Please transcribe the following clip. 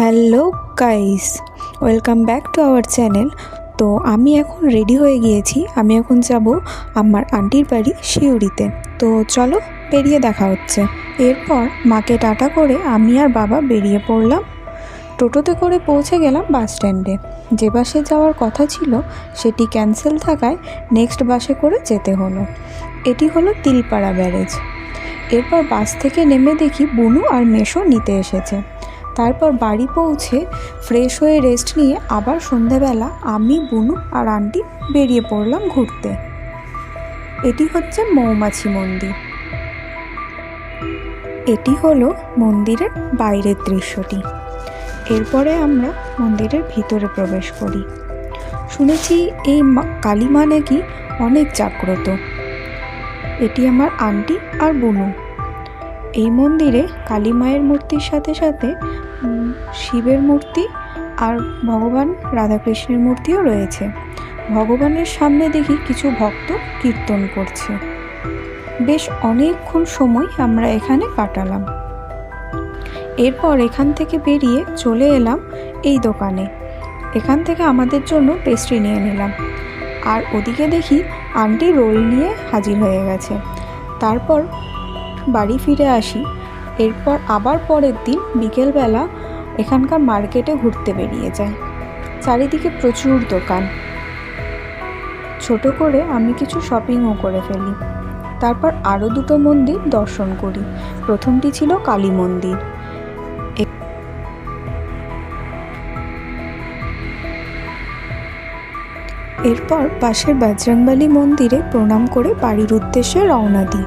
Hello guys, welcome back to our channel. তো আমি এখন রেডি হয়ে গিয়েছি। আমি এখন যাব আমার আন্টির বাড়ি সিউড়িতে। তো চলো বেরিয়ে দেখা হচ্ছে। এরপর মাকে টাটা করে আমি আর বাবা বেরিয়ে পড়লাম। টোটোতে করে পৌঁছে গেলাম বাস স্ট্যান্ডে। যে বাসে যাওয়ার কথা ছিল সেটি ক্যান্সেল থাকায় নেক্সট বাসে করে যেতে হলো। এটি হলো তিলপাড়া ব্যারেজ। এরপর বাস থেকে নেমে দেখি বুনু আর মেশো নিতে এসেছে। তারপর বাড়ি পৌঁছে ফ্রেশ হয়ে রেস্ট নিয়ে আবার সন্ধ্যাবেলা আমি, বুনু আর আন্টি বেরিয়ে পড়লাম ঘুরতে। এটি হচ্ছে মৌমাছি মন্দির। এটি হলো মন্দিরের বাইরের দৃশ্যটি। এরপরে আমরা মন্দিরের ভিতরে প্রবেশ করি। শুনেছি এই কালী মা নাকি অনেক জাগ্রত। এটি আমার আন্টি আর বুনু। এই মন্দিরে কালী মায়ের মূর্তির সাথে সাথে শিবের মূর্তি আর ভগবান রাধাকৃষ্ণের মূর্তিও রয়েছে। ভগবানের সামনে দেখি কিছু ভক্ত কীর্তন করছে। বেশ অনেকক্ষণ সময় আমরা এখানে কাটালাম। এরপর এখান থেকে বেরিয়ে চলে এলাম এই দোকানে। এখান থেকে আমাদের জন্য পেস্ট্রি নিয়ে নিলাম। আর ওদিকে দেখি আন্টি রোল নিয়ে হাজির হয়ে গেছে। তারপর বাড়ি ফিরে আসি। এরপর আবার পরের দিন বিকেলবেলা এখানকার মার্কেটে ঘুরতে বেরিয়ে যাই। চারিদিকে প্রচুর দোকান। ছোট করে আমি কিছু শপিংও করে ফেলি। তারপর আরও দুটো মন্দির দর্শন করি। প্রথমটি ছিল কালী মন্দির। এরপর পাশের বজরংবলী মন্দিরে প্রণাম করে বাড়ির উদ্দেশ্যে রওনা দিই।